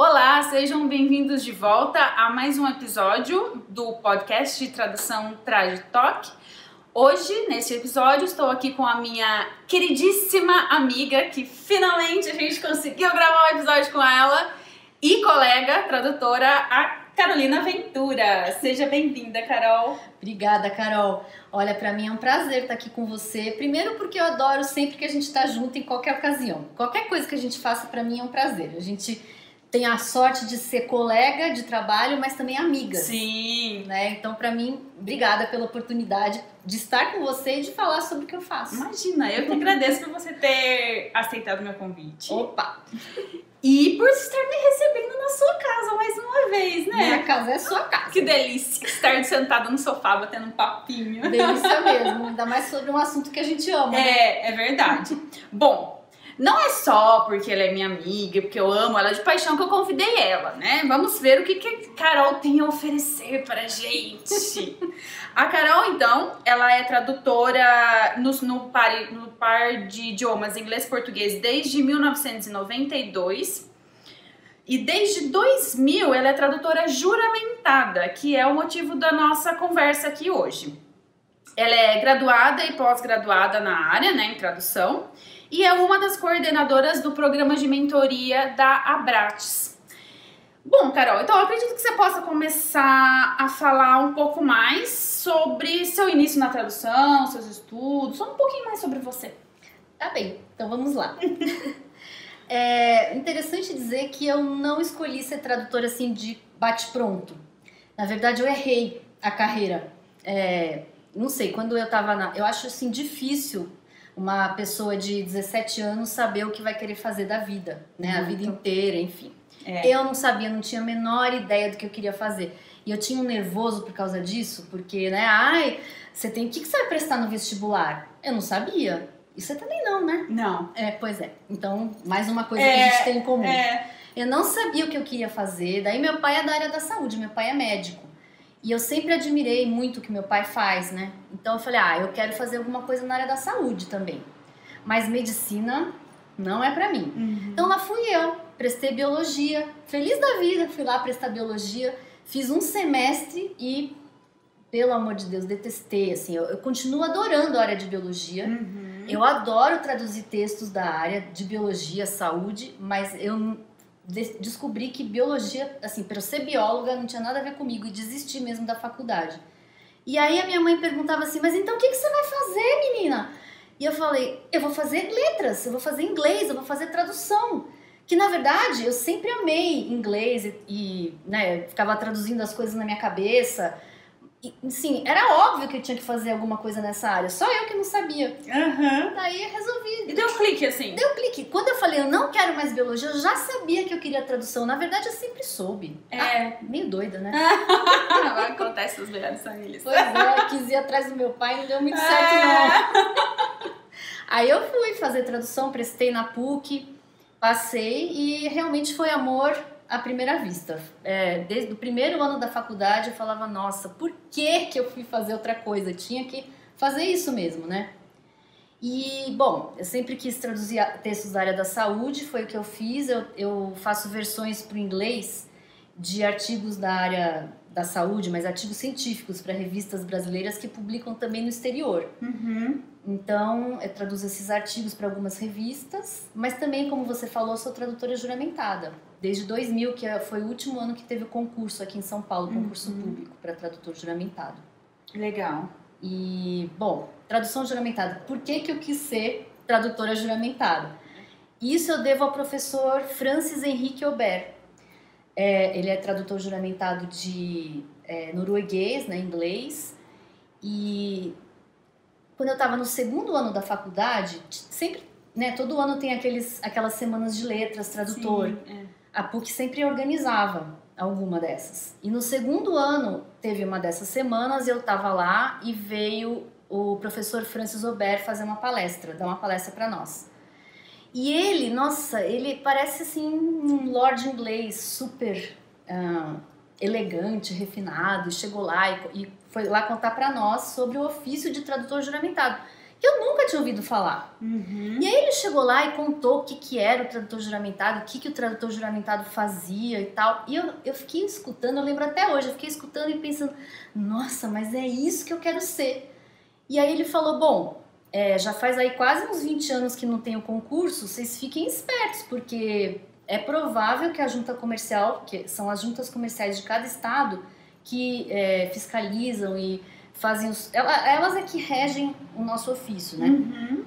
Olá, sejam bem-vindos de volta a mais um episódio do podcast de tradução TraduTalk. Hoje, neste episódio, estou aqui com a minha queridíssima amiga, que finalmente a gente conseguiu gravar um episódio com ela, e colega tradutora, a Carolina Ventura. Seja bem-vinda, Carol. Obrigada, Carol. Olha, pra mim é um prazer estar aqui com você. Primeiro porque eu adoro sempre que a gente tá junto em qualquer ocasião. Qualquer coisa que a gente faça, pra mim é um prazer. A gente tem a sorte de ser colega de trabalho, mas também amiga. Sim. Né? Então, pra mim, obrigada pela oportunidade de estar com você e de falar sobre o que eu faço. Imagina, eu que agradeço por você ter aceitado meu convite. Opa! E por estar me recebendo na sua casa mais uma vez, né? Minha casa é sua casa. Que delícia estar sentada no sofá batendo um papinho. Delícia mesmo, ainda mais sobre um assunto que a gente ama. É verdade. Bom, não é só porque ela é minha amiga, porque eu amo ela de paixão que eu convidei ela, né? Vamos ver o que a Carol tem a oferecer pra gente. A Carol, então, ela é tradutora no par de idiomas inglês e português desde 1992. E desde 2000 ela é tradutora juramentada, que é o motivo da nossa conversa aqui hoje. Ela é graduada e pós-graduada na área, né, em tradução, e é uma das coordenadoras do programa de mentoria da Abrates. Bom, Carol, então eu acredito que você possa começar a falar um pouco mais sobre seu início na tradução, seus estudos, só um pouquinho mais sobre você. Tá bem, então vamos lá. É interessante dizer que eu não escolhi ser tradutora assim de bate-pronto. Na verdade, eu errei a carreira. Não sei, quando eu tava eu acho assim difícil uma pessoa de 17 anos saber o que vai querer fazer da vida, né? A vida inteira, enfim. Eu não sabia, não tinha a menor ideia do que eu queria fazer. E eu tinha um nervoso por causa disso, porque, né? Ai, você tem... O que você vai prestar no vestibular? Eu não sabia. E você também não, né? Não. Pois é. Então, mais uma coisa que a gente tem em comum. Eu não sabia o que eu queria fazer. Daí meu pai é da área da saúde, meu pai é médico. E eu sempre admirei muito o que meu pai faz, né? Então eu falei, eu quero fazer alguma coisa na área da saúde também. Mas medicina não é pra mim. Então lá fui eu, prestei biologia, feliz da vida, fui lá prestar biologia, fiz um semestre e, pelo amor de Deus, detestei, assim, eu continuo adorando a área de biologia. Eu adoro traduzir textos da área de biologia, saúde, mas eu descobri que biologia, assim, para eu ser bióloga não tinha nada a ver comigo e desisti mesmo da faculdade. E aí a minha mãe perguntava assim, mas então o que você vai fazer, menina? E eu falei, eu vou fazer letras, eu vou fazer inglês, eu vou fazer tradução. Que na verdade eu sempre amei inglês e né, ficava traduzindo as coisas na minha cabeça. E, sim, era óbvio que eu tinha que fazer alguma coisa nessa área, só eu que não sabia. Daí eu resolvi. E deu um clique assim? Deu um clique. Quando eu falei eu não quero mais biologia, eu já sabia que eu queria tradução. Na verdade, eu sempre soube. Meio doida, né? Acontece nas melhores famílias. Pois é, quis ir atrás do meu pai, não deu muito certo não. Aí eu fui fazer tradução, prestei na PUC, passei e realmente foi amor à primeira vista. Desde o primeiro ano da faculdade eu falava, nossa, por que eu fui fazer outra coisa? Eu tinha que fazer isso mesmo, né? E, bom, eu sempre quis traduzir textos da área da saúde, foi o que eu fiz. Eu faço versões para o inglês de artigos da área da saúde, mas artigos científicos para revistas brasileiras que publicam também no exterior. Então, eu traduzo esses artigos para algumas revistas, mas também, como você falou, eu sou tradutora juramentada. Desde 2000, que foi o último ano que teve o concurso aqui em São Paulo, concurso público para tradutor juramentado. Legal. E, bom, tradução juramentada. Por que eu quis ser tradutora juramentada? Isso eu devo ao professor Francis Henrique Aubert. Ele é tradutor juramentado de norueguês, né, inglês. E quando eu estava no segundo ano da faculdade, sempre, né, todo ano tem aquelas semanas de letras, tradutor. Sim, A PUC sempre organizava alguma dessas. E no segundo ano teve uma dessas semanas, eu estava lá e veio o professor Francis Aubert fazer uma palestra, dar uma palestra para nós. E ele, nossa, ele parece assim um lord inglês super elegante, refinado, chegou lá e foi lá contar para nós sobre o ofício de tradutor juramentado, que eu nunca tinha ouvido falar. E aí ele chegou lá e contou o que era o tradutor juramentado, o que o tradutor juramentado fazia e tal. E eu fiquei escutando, eu lembro até hoje, eu fiquei escutando e pensando, nossa, mas é isso que eu quero ser. E aí ele falou, bom, já faz aí quase uns 20 anos que não tem o concurso, vocês fiquem espertos, porque é provável que a junta comercial, que são as juntas comerciais de cada estado, que fiscalizam e fazem elas é que regem o nosso ofício, né?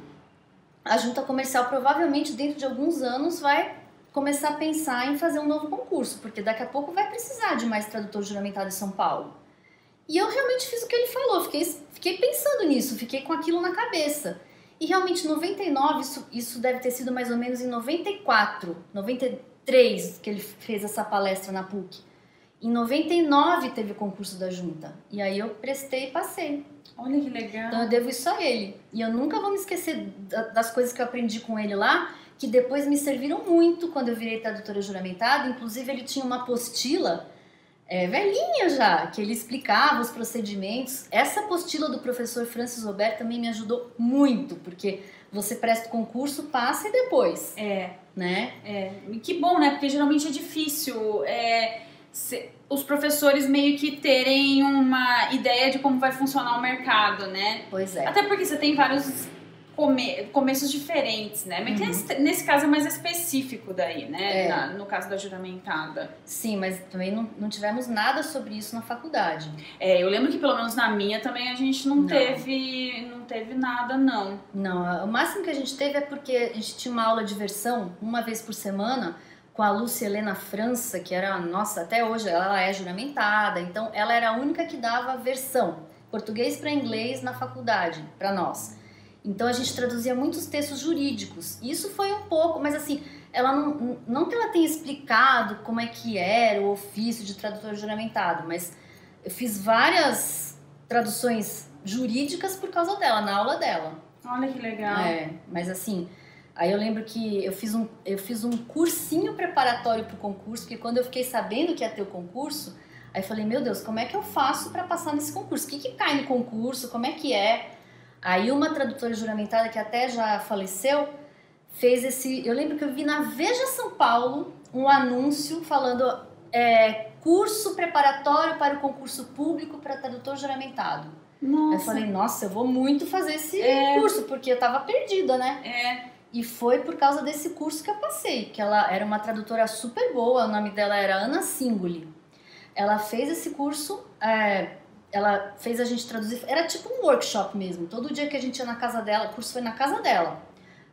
A junta comercial provavelmente dentro de alguns anos vai começar a pensar em fazer um novo concurso, porque daqui a pouco vai precisar de mais tradutor juramentado em São Paulo. E eu realmente fiz o que ele falou, fiquei pensando nisso, fiquei com aquilo na cabeça. E realmente em 99, isso deve ter sido mais ou menos em 94, 93 que ele fez essa palestra na PUC. Em 99 teve o concurso da junta. E aí eu prestei e passei. Olha que legal. Então eu devo isso a ele. E eu nunca vou me esquecer das coisas que eu aprendi com ele lá, que depois me serviram muito quando eu virei tradutora juramentada. Inclusive ele tinha uma apostila velhinha já, que ele explicava os procedimentos. Essa apostila do professor Francis Roberto também me ajudou muito, porque você presta o concurso, passa e depois. Né? Que bom, né? Porque geralmente é difícil os professores meio que terem uma ideia de como vai funcionar o mercado, né? Pois é. Até porque você tem vários começos diferentes, né? Mas nesse caso é mais específico daí, né? No caso da juramentada. Sim, mas também não tivemos nada sobre isso na faculdade. Eu lembro que pelo menos na minha também a gente não teve nada, não. Não, o máximo que a gente teve é porque a gente tinha uma aula de versão uma vez por semana com a Lúcia Helena França, que era, nossa, até hoje ela é juramentada, então ela era a única que dava versão, português para inglês na faculdade, para nós. Então a gente traduzia muitos textos jurídicos. Isso foi um pouco, mas assim, ela não que ela tenha explicado como é que era o ofício de tradutor juramentado, mas eu fiz várias traduções jurídicas por causa dela, na aula dela. Olha que legal. Mas assim, aí eu lembro que eu fiz um cursinho preparatório para o concurso, porque quando eu fiquei sabendo que ia ter o concurso, aí eu falei, meu Deus, como é que eu faço para passar nesse concurso? O que cai no concurso? Como é que é? Aí uma tradutora juramentada, que até já faleceu, fez esse... Eu lembro que eu vi na Veja São Paulo um anúncio falando curso preparatório para o concurso público para tradutor juramentado. Nossa. Aí eu falei, nossa, eu vou muito fazer esse curso, porque eu tava perdida, né? E foi por causa desse curso que eu passei, que ela era uma tradutora super boa, o nome dela era Ana Singoli. Ela fez esse curso... Ela fez a gente traduzir, era tipo um workshop mesmo. Todo dia que a gente ia na casa dela, o curso foi na casa dela.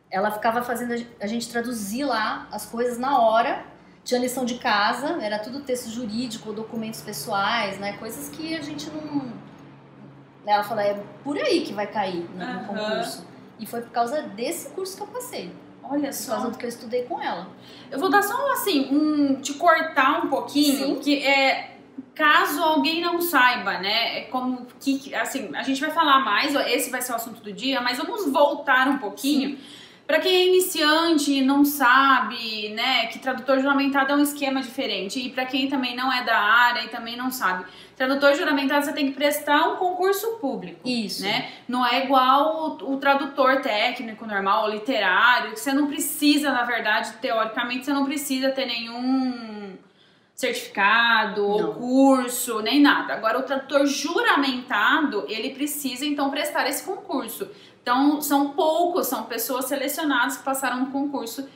Ela ficava fazendo a gente traduzir lá as coisas na hora. Tinha lição de casa, era tudo texto jurídico, documentos pessoais, né? Coisas que a gente não... Ela falou, é por aí que vai cair no concurso. E foi por causa desse curso que eu passei. Olha só. Por causa do que eu estudei com ela. Eu vou dar só assim, te cortar um pouquinho. Sim. Que caso alguém não saiba, né, como que, assim, a gente vai falar mais, esse vai ser o assunto do dia, mas vamos voltar um pouquinho. Para quem é iniciante e não sabe, né, que tradutor juramentado é um esquema diferente, e para quem também não é da área e também não sabe, tradutor juramentado você tem que prestar um concurso público. Isso. Né? Não é igual o tradutor técnico normal, ou literário, que você não precisa, na verdade, teoricamente, você não precisa ter nenhum certificado ou curso, nem nada. Agora, o tradutor juramentado, ele precisa, então, prestar esse concurso. Então, são pessoas selecionadas que passaram no concurso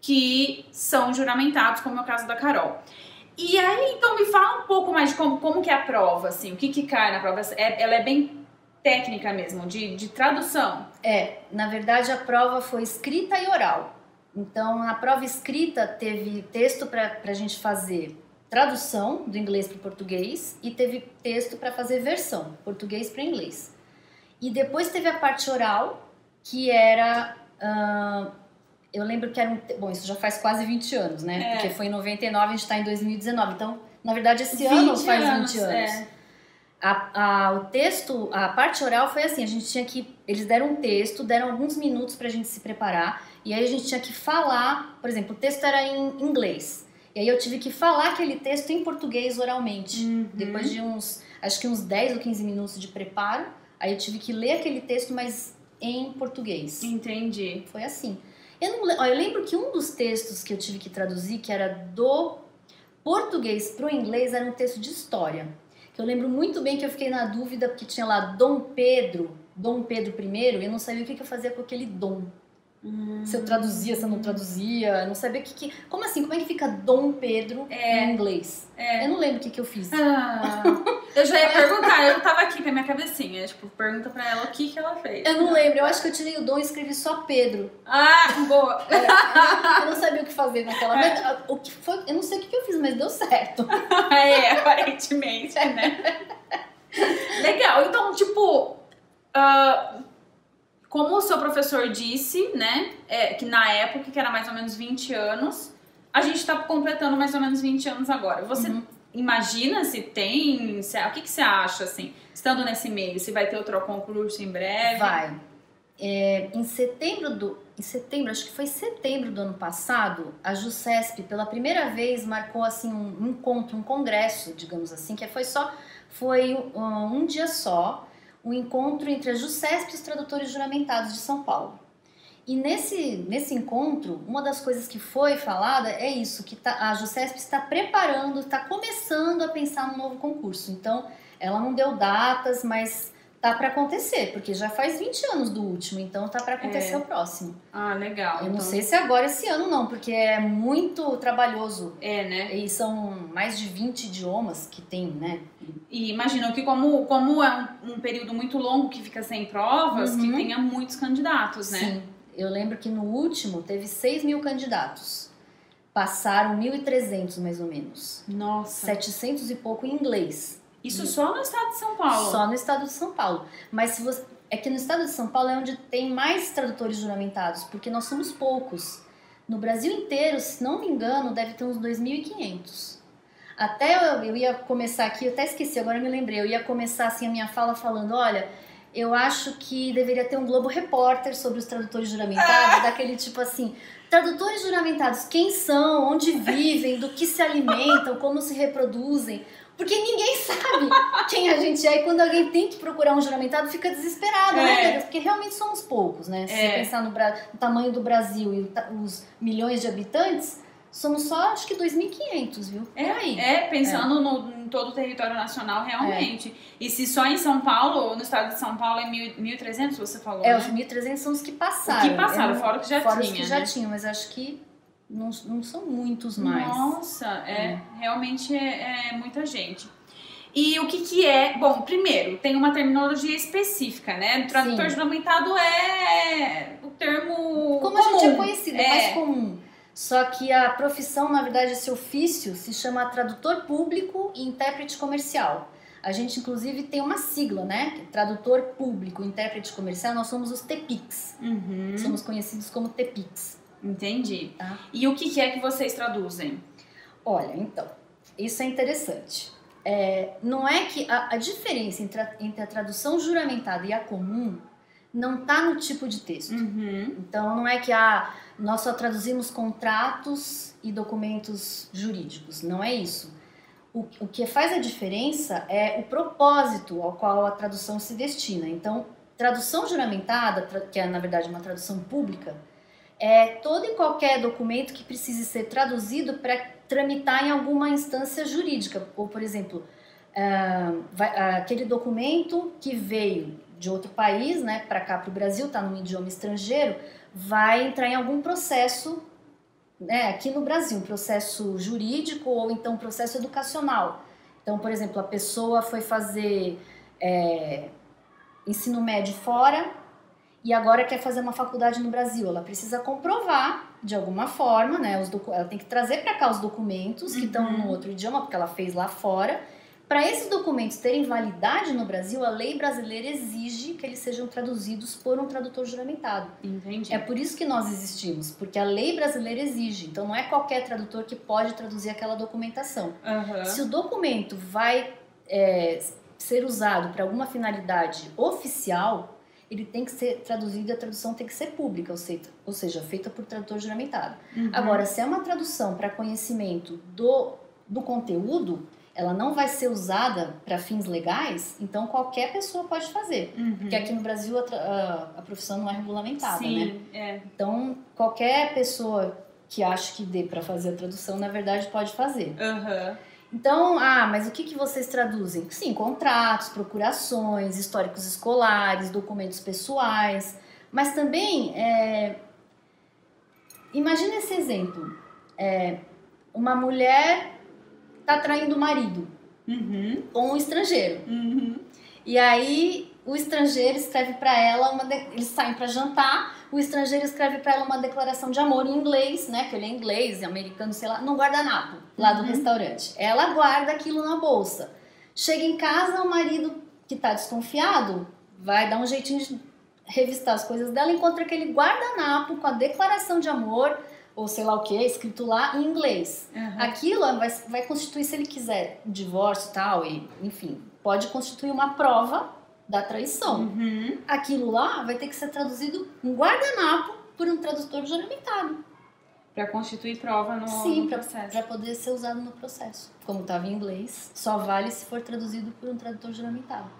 que são juramentados, como é o caso da Carol. E aí, então, me fala um pouco mais de como que é a prova, assim, o que cai na prova. Ela é bem técnica mesmo, de tradução. Na verdade, a prova foi escrita e oral. Então, na prova escrita, teve texto para a gente fazer tradução do inglês para o português e teve texto para fazer versão, português para inglês. E depois teve a parte oral, que era... eu lembro que era bom, isso já faz quase 20 anos, né? Porque foi em 99, a gente está em 2019. Então, na verdade, esse ano faz 20 anos. O texto, a parte oral foi assim, a gente tinha que... Eles deram um texto, deram alguns minutos pra gente se preparar, e aí a gente tinha que falar, por exemplo, o texto era em inglês, e aí eu tive que falar aquele texto em português oralmente. Depois de acho que uns 10 ou 15 minutos de preparo, aí eu tive que ler aquele texto, mas em português. Entendi. Foi assim. Eu lembro que um dos textos que eu tive que traduzir, que era do português pro inglês, era um texto de história. Que eu lembro muito bem que eu fiquei na dúvida, porque tinha lá Dom Pedro I, e eu não sabia o que eu fazia com aquele Dom. Se eu traduzia, se eu não traduzia, não sabia como assim, como é que fica Dom Pedro em inglês? Eu não lembro o que eu fiz. Eu já ia perguntar, eu tava aqui com a minha cabecinha, tipo, pergunta pra ela o que ela fez. Eu não lembro, eu acho que eu tirei o Dom e escrevi só Pedro. Boa! Eu não sabia o que fazer naquela, mas o que foi, eu não sei o que eu fiz, mas deu certo. Aparentemente, né? Legal, então, tipo, como o seu professor disse, né, que na época, que era mais ou menos 20 anos, a gente tá completando mais ou menos 20 anos agora. Você imagina se tem, o que você acha, assim, estando nesse meio? Se vai ter outro concurso em breve? Vai. Em setembro, acho que foi setembro do ano passado, a JuSesp, pela primeira vez, marcou, assim, um encontro, um congresso, digamos assim, que foi um dia só, um encontro entre a JuSesp e os tradutores juramentados de São Paulo. E nesse encontro, uma das coisas que foi falada é isso, que a JuSesp está preparando, está começando a pensar no novo concurso. Então, ela não deu datas, mas tá para acontecer, porque já faz 20 anos do último, então tá para acontecer o próximo. Legal. Eu não sei se agora esse ano não, porque é muito trabalhoso. Né? E são mais de 20 idiomas que tem, né? E imagino que como é um período muito longo que fica sem provas, que tenha muitos candidatos, né? Sim. Eu lembro que no último teve 6.000 candidatos. Passaram 1.300 mais ou menos. Nossa. 700 e pouco em inglês. Isso só no estado de São Paulo? Só no estado de São Paulo. Mas é que no estado de São Paulo é onde tem mais tradutores juramentados, porque nós somos poucos. No Brasil inteiro, se não me engano, deve ter uns 2.500. Até eu ia começar aqui, eu até esqueci, agora eu me lembrei. Eu ia começar assim a minha fala falando, olha, eu acho que deveria ter um Globo Repórter sobre os tradutores juramentados, daquele tipo assim, tradutores juramentados, quem são, onde vivem, do que se alimentam, como se reproduzem, porque ninguém sabe quem a gente é, e quando alguém tem que procurar um juramentado fica desesperado, né? Porque realmente somos poucos, né? Se você pensar no tamanho do Brasil e os milhões de habitantes, somos só, acho que 2.500, viu? Pensando em todo o território nacional, realmente. E se só em São Paulo, no estado de São Paulo, é 1.300, você falou, né? Os 1.300 são os que passaram. Fora os que já fora tinha, os que já tinham, mas acho que não são muitos mais. Nossa, realmente é muita gente. E o que é... Bom, primeiro, tem uma terminologia específica, né? Tradutor juramentado é o termo como comum. A gente é conhecido, é mais comum. Só que a profissão, na verdade, esse ofício se chama tradutor público e intérprete comercial. A gente, inclusive, tem uma sigla, né? Tradutor público e intérprete comercial, nós somos os TEPICs. Somos conhecidos como TEPICs. Entendi. Tá? E o que é que vocês traduzem? Olha, então, isso é interessante. Não é que a diferença entre a tradução juramentada e a comum não está no tipo de texto. Então, não é que nós só traduzimos contratos e documentos jurídicos. Não é isso. O que faz a diferença é o propósito ao qual a tradução se destina. Então, tradução juramentada, que é, na verdade, uma tradução pública, é todo e qualquer documento que precise ser traduzido para tramitar em alguma instância jurídica. Ou, por exemplo, aquele documento que veio de outro país, né, para cá, para o Brasil, está num idioma estrangeiro, vai entrar em algum processo, né, aqui no Brasil, um processo jurídico ou então um processo educacional. Então, por exemplo, a pessoa foi fazer ensino médio fora e agora quer fazer uma faculdade no Brasil. Ela precisa comprovar de alguma forma, né, ela tem que trazer para cá os documentos que estão no outro idioma, porque ela fez lá fora. Para esses documentos terem validade no Brasil, a lei brasileira exige que eles sejam traduzidos por um tradutor juramentado. Entendi. É por isso que nós existimos, porque a lei brasileira exige. Então, não é qualquer tradutor que pode traduzir aquela documentação. Se o documento vai ser usado para alguma finalidade oficial, ele tem que ser traduzido e a tradução tem que ser pública, ou seja, feita por tradutor juramentado. Agora, se é uma tradução para conhecimento do conteúdo, ela não vai ser usada para fins legais, então qualquer pessoa pode fazer. Porque aqui no Brasil a profissão não é regulamentada, Sim, né? Então qualquer pessoa que acha que dê para fazer a tradução, na verdade, pode fazer. Então, mas o que vocês traduzem? Sim, contratos, procurações, históricos escolares, documentos pessoais, mas também, imagina esse exemplo, uma mulher está traindo o marido com um estrangeiro. E aí o estrangeiro escreve para ela, eles saem para jantar, o estrangeiro escreve para ela uma declaração de amor em inglês, né? Que ele é inglês, americano, sei lá, no guardanapo lá do restaurante. Ela guarda aquilo na bolsa. Chega em casa, o marido que tá desconfiado vai dar um jeitinho de revistar as coisas dela, encontra aquele guardanapo com a declaração de amor, ou sei lá o que, escrito lá em inglês. Aquilo vai constituir, se ele quiser, divórcio e tal, e, enfim, pode constituir uma prova da traição. Aquilo lá vai ter que ser traduzido em guardanapo por um tradutor juramentado. Para constituir prova no processo. Para poder ser usado no processo. Como estava em inglês, só vale se for traduzido por um tradutor juramentado.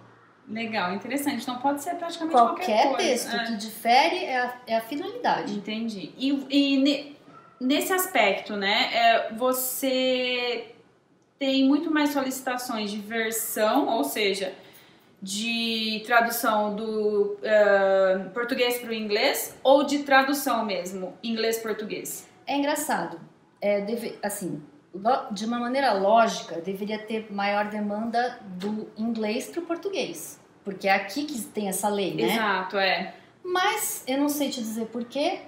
Legal, interessante. Então pode ser praticamente qualquer coisa. Texto. O que difere é a finalidade. Entendi. E nesse aspecto, né, você tem muito mais solicitações de versão, ou seja, de tradução do português para o inglês, ou de tradução mesmo, inglês-português? É engraçado. Assim, de uma maneira lógica, deveria ter maior demanda do inglês para o português. Porque é aqui que tem essa lei, né? Exato, Mas eu não sei te dizer porquê,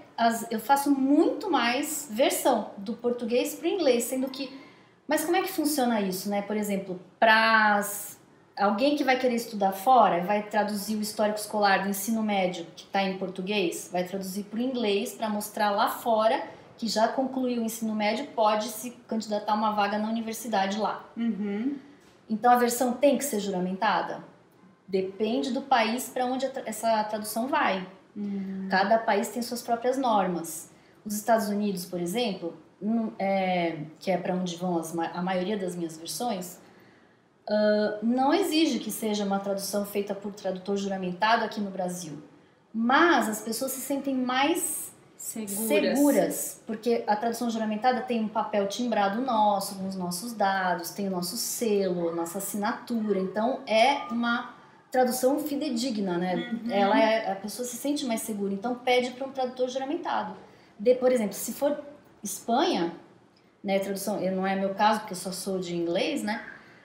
eu faço muito mais versão do português para o inglês, sendo que... Mas como é que funciona isso, né? Por exemplo, para alguém que vai querer estudar fora, vai traduzir o histórico escolar do ensino médio, que está em português, vai traduzir para o inglês para mostrar lá fora que já concluiu o ensino médio, pode se candidatar a uma vaga na universidade lá. Então a versão tem que ser juramentada? Depende do país para onde essa tradução vai. Cada país tem suas próprias normas. Os Estados Unidos, por exemplo, que é para onde vão a maioria das minhas versões, não exige que seja uma tradução feita por tradutor juramentado aqui no Brasil. Mas as pessoas se sentem mais seguras, porque a tradução juramentada tem um papel timbrado nosso, com os nossos dados, tem o nosso selo, nossa assinatura. Então é uma tradução fidedigna, né? A pessoa se sente mais segura, então pede para um tradutor juramentado. Por exemplo, se for Espanha, né, tradução, não é meu caso porque eu só sou de inglês, né?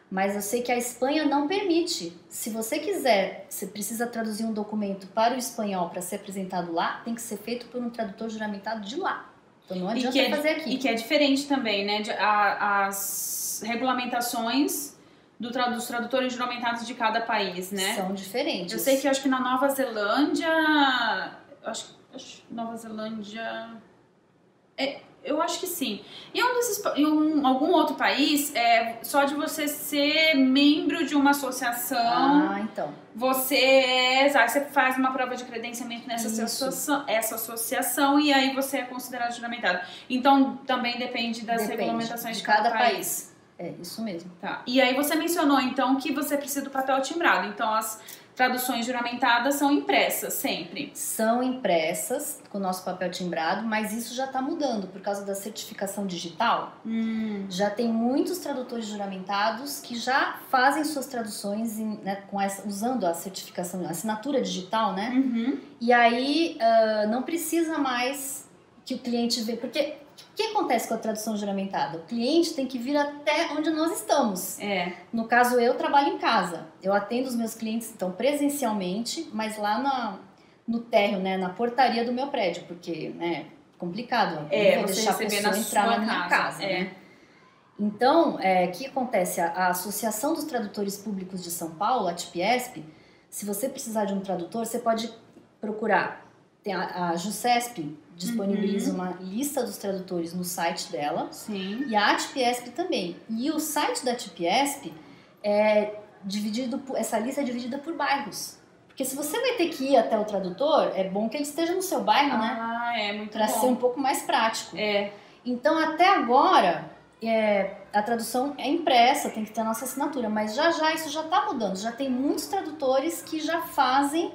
Mas eu sei que a Espanha não permite. Se você quiser, você precisa traduzir um documento para o espanhol para ser apresentado lá, tem que ser feito por um tradutor juramentado de lá. Então não adianta fazer aqui. E que é diferente também, né? As regulamentações dos tradutores juramentados de cada país, né? São diferentes. Eu sei que acho que na Nova Zelândia... Nova Zelândia... Eu acho que sim. E algum outro país, só de você ser membro de uma associação... então. Você faz uma prova de credenciamento nessa associação e aí você é considerado juramentado. Então, também depende das regulamentações de cada país. É, isso mesmo. Tá. E aí você mencionou, então, que você precisa do papel timbrado. Então, as traduções juramentadas são impressas sempre. São impressas com o nosso papel timbrado, mas isso já está mudando por causa da certificação digital. Já tem muitos tradutores juramentados que já fazem suas traduções usando a certificação, a assinatura digital, né? E aí não precisa mais que o cliente vê, porque o que acontece com a tradução juramentada? O cliente tem que vir até onde nós estamos. No caso, eu trabalho em casa. Eu atendo os meus clientes, então, presencialmente, mas lá no térreo, né, na portaria do meu prédio, porque, né, complicado. Eu não vou deixar a pessoa entrar na minha casa, né? Então, o que acontece? A Associação dos Tradutores Públicos de São Paulo, a TPESP, se você precisar de um tradutor, você pode procurar. Tem a JuSesp disponibiliza uma lista dos tradutores no site dela. Sim. E a ATPESP também. E o site da ATPESP essa lista é dividida por bairros. Porque se você vai ter que ir até o tradutor, é bom que ele esteja no seu bairro, né? É muito bom. Para ser um pouco mais prático. Então, até agora, a tradução é impressa, tem que ter a nossa assinatura, mas já isso já está mudando. Já tem muitos tradutores que já fazem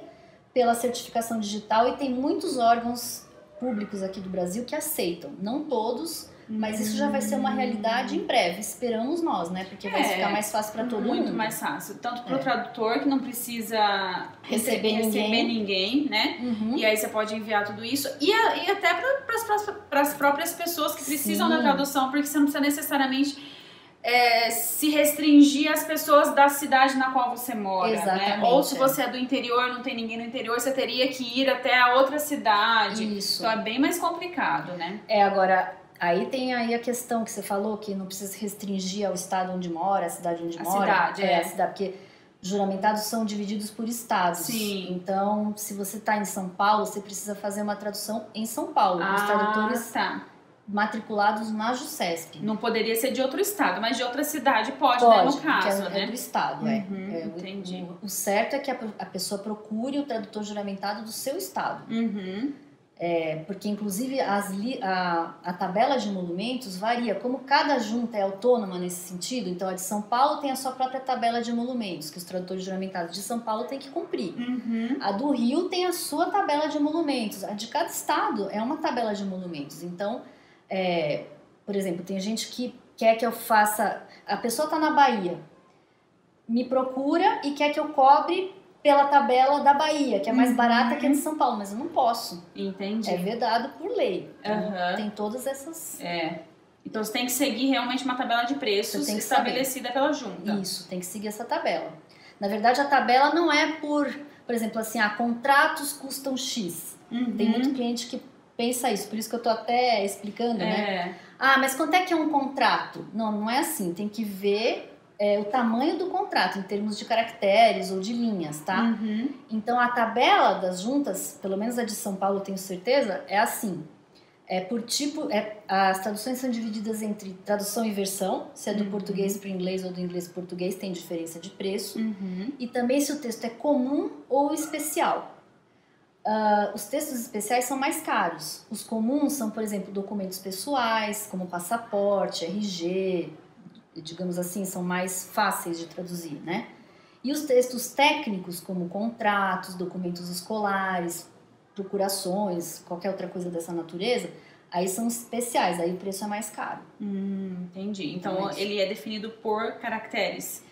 pela certificação digital e tem muitos órgãos públicos aqui do Brasil que aceitam. Não todos, mas isso já vai ser uma realidade em breve, esperamos nós, né? Porque vai ficar mais fácil para todo mundo. Muito mais fácil. Tanto para o tradutor, que não precisa receber ninguém, né? E aí você pode enviar tudo isso. E até para as próprias pessoas que precisam da tradução, porque você não precisa necessariamente se restringir às pessoas da cidade na qual você mora. Exatamente, né? Ou se você é do interior, não tem ninguém no interior, você teria que ir até a outra cidade. Isso. Então é bem mais complicado, né? Agora... Aí tem aí a questão que você falou, que não precisa se restringir ao estado onde mora, a cidade onde mora. A cidade, porque juramentados são divididos por estados. Sim. Então, se você está em São Paulo, você precisa fazer uma tradução em São Paulo. Os tradutores matriculados na JUSESP. Não poderia ser de outro estado, mas de outra cidade pode, né, no caso, né? É do estado, entendi. O certo é que a pessoa procure o tradutor juramentado do seu estado. Porque, inclusive, a tabela de emolumentos varia. Como cada junta é autônoma nesse sentido, então a de São Paulo tem a sua própria tabela de emolumentos, que os tradutores juramentados de São Paulo têm que cumprir. A do Rio tem a sua tabela de emolumentos. A de cada estado é uma tabela de emolumentos. Então, por exemplo, tem gente que quer que eu faça... A pessoa está na Bahia, me procura e quer que eu cobre pela tabela da Bahia, que é mais barata que a de São Paulo, mas eu não posso. Entendi. É vedado por lei. Então, tem todas essas... Então você tem que seguir realmente uma tabela de preços estabelecida pela junta. Isso, tem que seguir essa tabela. Na verdade, a tabela não é por exemplo, assim, contratos custam X. Tem muito cliente que pensa isso, por isso que eu tô até explicando, né? Mas quanto é que é um contrato? Não é assim, tem que ver... o tamanho do contrato, em termos de caracteres ou de linhas, tá? Então, a tabela das juntas, pelo menos a de São Paulo, eu tenho certeza, é assim. Por tipo, as traduções são divididas entre tradução e versão, se é do português para o inglês ou do inglês para o português, tem diferença de preço. E também se o texto é comum ou especial. Os textos especiais são mais caros. Os comuns são, por exemplo, documentos pessoais, como passaporte, RG... digamos assim, são mais fáceis de traduzir, né? E os textos técnicos, como contratos, documentos escolares, procurações, qualquer outra coisa dessa natureza, aí são especiais, aí o preço é mais caro. Entendi. Então, ele é definido por caracteres.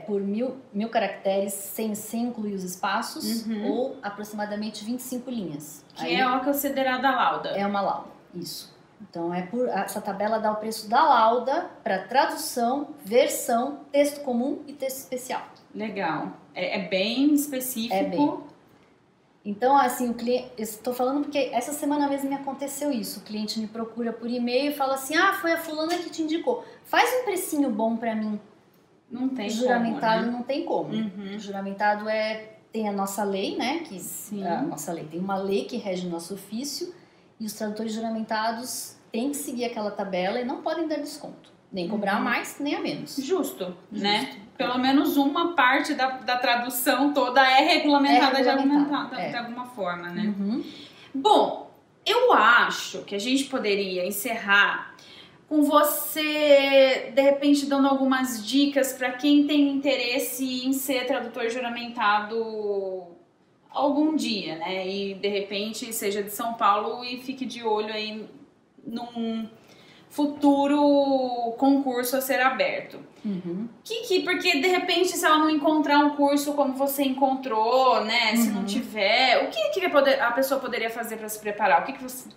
Por 1000 caracteres, sem incluir os espaços, ou aproximadamente 25 linhas. Que aí, é o considerado a lauda. É uma lauda, isso. Então, essa tabela dá o preço da lauda para tradução, versão, texto comum e texto especial. Legal. É bem específico. Bem. Então, assim, o cliente... Estou falando porque essa semana mesmo me aconteceu isso. O cliente me procura por e-mail e fala assim, foi a fulana que te indicou. Faz um precinho bom para mim. Não tem juramentado, como, né? Não tem como. Juramentado tem a nossa lei, né? A nossa lei. Tem uma lei que rege o nosso ofício. E os tradutores juramentados têm que seguir aquela tabela e não podem dar desconto. Nem cobrar mais, nem a menos. Justo, né? Pelo menos uma parte da tradução toda é regulamentada, de alguma forma, né? Bom, eu acho que a gente poderia encerrar com você, de repente, dando algumas dicas para quem tem interesse em ser tradutor juramentado algum dia, né? E de repente seja de São Paulo e fique de olho aí num futuro concurso a ser aberto. Porque de repente se ela não encontrar um curso como você encontrou, né? Se não tiver, o que a pessoa poderia fazer para se preparar?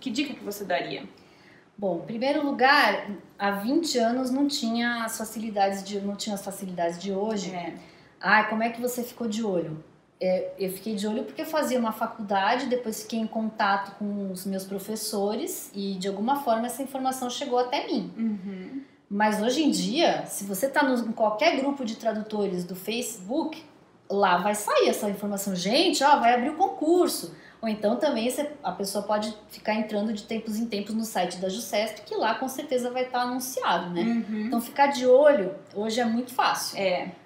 Que dica que você daria? Bom, em primeiro lugar, há 20 anos não tinha as facilidades de hoje. Como é que você ficou de olho? Eu fiquei de olho porque eu fazia uma faculdade, depois fiquei em contato com os meus professores e de alguma forma essa informação chegou até mim. Mas hoje em dia, se você está em qualquer grupo de tradutores do Facebook, lá vai sair essa informação. Gente, vai abrir o concurso. Ou então também a pessoa pode ficar entrando de tempos em tempos no site da JUSESP, que lá com certeza vai estar anunciado, né? Então ficar de olho hoje é muito fácil.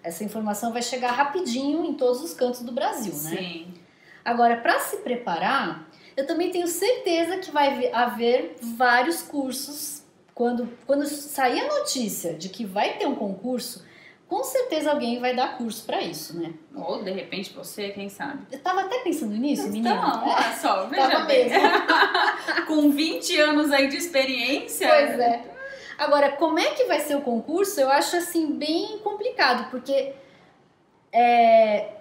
Essa informação vai chegar rapidinho em todos os cantos do Brasil, né? Sim. Agora, para se preparar, eu também tenho certeza que vai haver vários cursos quando sair a notícia de que vai ter um concurso, com certeza alguém vai dar curso pra isso, né? Ou, de repente, você, quem sabe? Eu tava até pensando nisso, menina. Não, olha só, veja bem. Com 20 anos aí de experiência... Pois é. Agora, como é que vai ser o concurso? Eu acho, assim, bem complicado, porque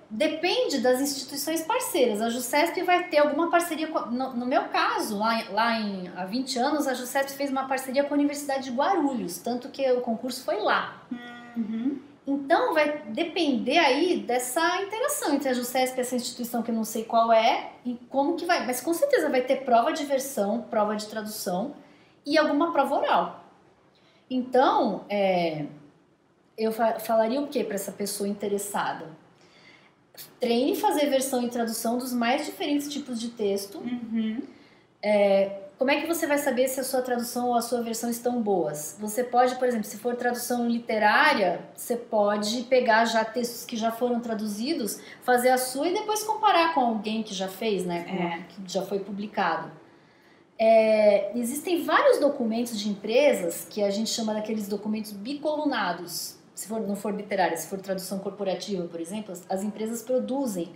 depende das instituições parceiras. A JuCesp vai ter alguma parceria... No meu caso, há 20 anos, a JuCesp fez uma parceria com a Universidade de Guarulhos, tanto que o concurso foi lá. Uhum. Então, vai depender aí dessa interação entre a JuCesp e essa instituição que eu não sei qual é e como que vai. Mas com certeza vai ter prova de versão, prova de tradução e alguma prova oral. Então, eu falaria o que para essa pessoa interessada? Treine fazer versão e tradução dos mais diferentes tipos de texto. Uhum. Como é que você vai saber se a sua tradução ou a sua versão estão boas? Você pode, por exemplo, se for tradução literária, você pode pegar já textos que já foram traduzidos, fazer a sua e depois comparar com alguém que já fez, né? Que já foi publicado. Existem vários documentos de empresas que a gente chama daqueles documentos bicolunados. Se não for literária, se for tradução corporativa, por exemplo, as empresas produzem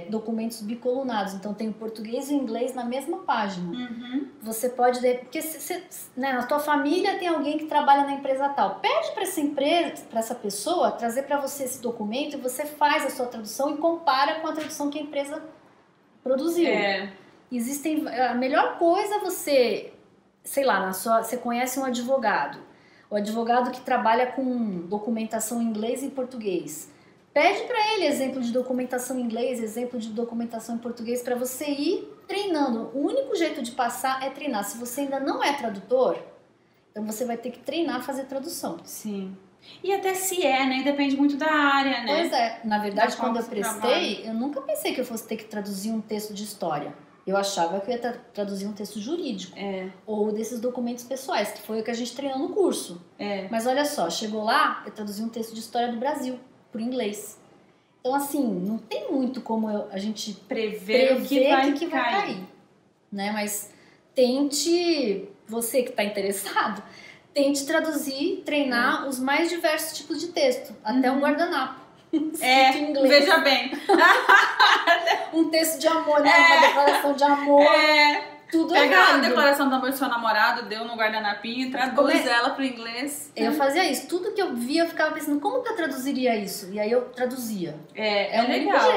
documentos bicolunados, então tem o português e o inglês na mesma página. Uhum. Você pode, porque na tua família tem alguém que trabalha na empresa tal, pede para essa empresa, para essa pessoa trazer para você esse documento e você faz a sua tradução e compara com a tradução que a empresa produziu. A melhor coisa é você, sei lá, você conhece um advogado, o advogado que trabalha com documentação em inglês e português. Pede para ele exemplo de documentação em inglês, exemplo de documentação em português, para você ir treinando. O único jeito de passar é treinar. Se você ainda não é tradutor, então você vai ter que treinar a fazer tradução. Sim. E até se né? Depende muito da área, né? Pois é. Na verdade, quando eu prestei, eu nunca pensei que eu fosse ter que traduzir um texto de história. Eu achava que eu ia traduzir um texto jurídico. Ou desses documentos pessoais, que foi o que a gente treinou no curso. Mas olha só, chegou lá, eu traduzi um texto de história do Brasil por inglês. Então, assim, não tem muito como a gente prever o que vai cair. Né? Mas tente, você que está interessado, tente traduzir, treinar os mais diversos tipos de texto. Até um guardanapo. Em inglês. Veja bem. Um texto de amor, né? Uma declaração de amor. Tudo Pega a declaração do amor do seu namorado, deu no guardanapinho, traduz ela pro inglês. Eu fazia isso. Tudo que eu via, eu ficava pensando, como que eu traduziria isso? E aí eu traduzia. É legal.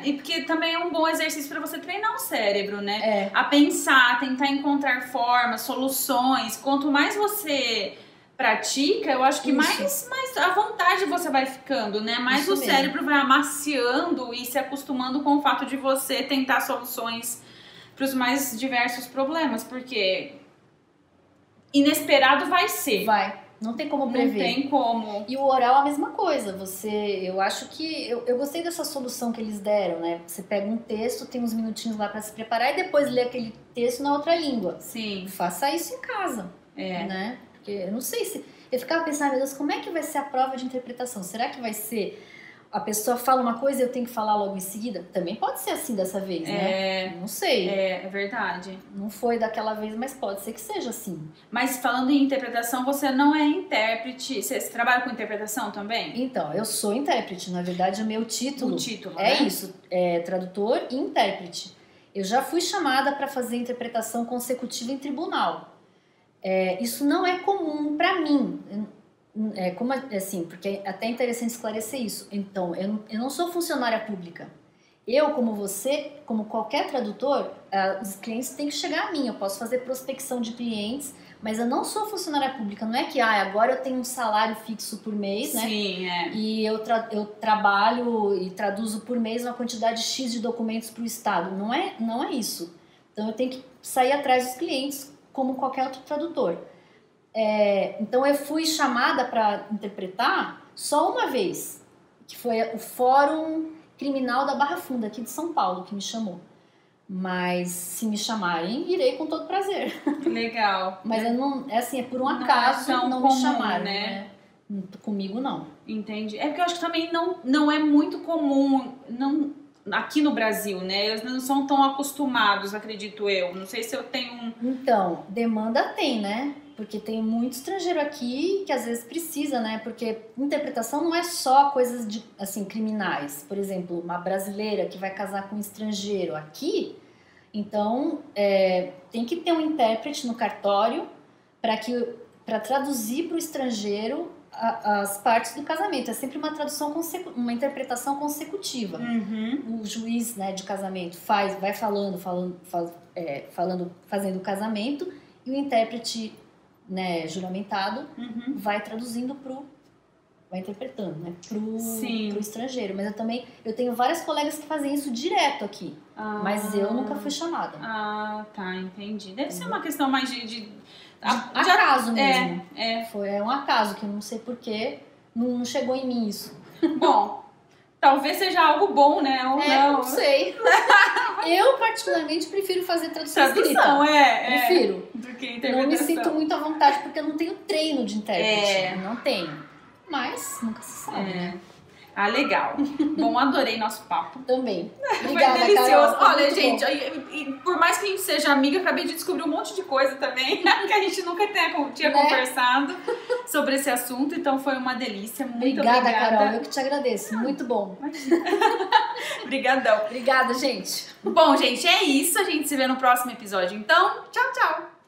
E porque também é um bom exercício para você treinar o cérebro, né? A pensar, tentar encontrar formas, soluções. Quanto mais você pratica, eu acho que mais à vontade você vai ficando, né? Mais o cérebro vai amaciando e se acostumando com o fato de você tentar soluções para os mais diversos problemas, porque inesperado vai ser. Não tem como prever. Não tem como. E o oral é a mesma coisa. Eu acho que... Eu gostei dessa solução que eles deram, né? Você pega um texto, tem uns minutinhos lá para se preparar e depois lê aquele texto na outra língua. Sim. Faça isso em casa. Né? Porque eu não sei se... Eu ficava pensando, meu Deus, como é que vai ser a prova de interpretação? Será que vai ser... A pessoa fala uma coisa e eu tenho que falar logo em seguida? Também pode ser assim dessa vez, né? Não sei. É verdade. Não foi daquela vez, mas pode ser que seja assim. Mas falando em interpretação, você não é intérprete. Você trabalha com interpretação também? Então, eu sou intérprete. Na verdade, o meu título... O título, né? Isso. É tradutor e intérprete. Eu já fui chamada para fazer interpretação consecutiva em tribunal. Isso não é comum para mim. Assim, porque é até interessante esclarecer isso. Então, eu não sou funcionária pública. Eu, como você, como qualquer tradutor, os clientes têm que chegar a mim. Eu posso fazer prospecção de clientes, mas eu não sou funcionária pública. Não é que agora eu tenho um salário fixo por mês, né? Sim, E eu trabalho e traduzo por mês uma quantidade X de documentos para o Estado. Não é isso. Então, eu tenho que sair atrás dos clientes como qualquer outro tradutor. Então eu fui chamada para interpretar só uma vez, que foi o Fórum Criminal da Barra Funda, aqui de São Paulo, que me chamou. Mas se me chamarem, irei com todo prazer. Legal. Mas eu não, é por um acaso não me chamaram, né? Comigo não. Entendi. É porque eu acho que também não é muito comum, aqui no Brasil, né? Eles não são tão acostumados, acredito eu. Não sei se eu tenho Então, demanda tem, né? porque tem muito estrangeiro aqui que às vezes precisa, né? Porque interpretação não é só coisas de, assim, criminais. Por exemplo, uma brasileira que vai casar com um estrangeiro aqui, então tem que ter um intérprete no cartório para traduzir para o estrangeiro as partes do casamento. É sempre uma tradução uma interpretação consecutiva. Uhum. O juiz, né, de casamento vai fazendo o casamento, e o intérprete, né, juramentado, vai traduzindo vai interpretando, né, pro estrangeiro. Mas eu tenho várias colegas que fazem isso direto aqui, mas eu nunca fui chamada. Ah, tá, entendi. Deve ser uma questão mais de acaso mesmo. É um acaso, que eu não sei porquê, não chegou em mim isso. Bom, talvez seja algo bom, né? Ou não sei. Eu, particularmente, prefiro fazer tradução escrita. Prefiro. Do que interpretação. Não me sinto muito à vontade, porque eu não tenho treino de intérprete. Não tenho. Mas nunca se sabe, né? Ah, legal. Bom, adorei nosso papo. Também. Obrigada, foi delicioso. Carol, olha, gente, por mais que a gente seja amiga, acabei de descobrir um monte de coisa também, que a gente nunca tinha conversado sobre esse assunto, então foi uma delícia. Muito obrigada, Carol. Eu que te agradeço. Muito bom. Obrigadão. Obrigada, gente. Bom, gente, é isso. A gente se vê no próximo episódio. Então, tchau, tchau.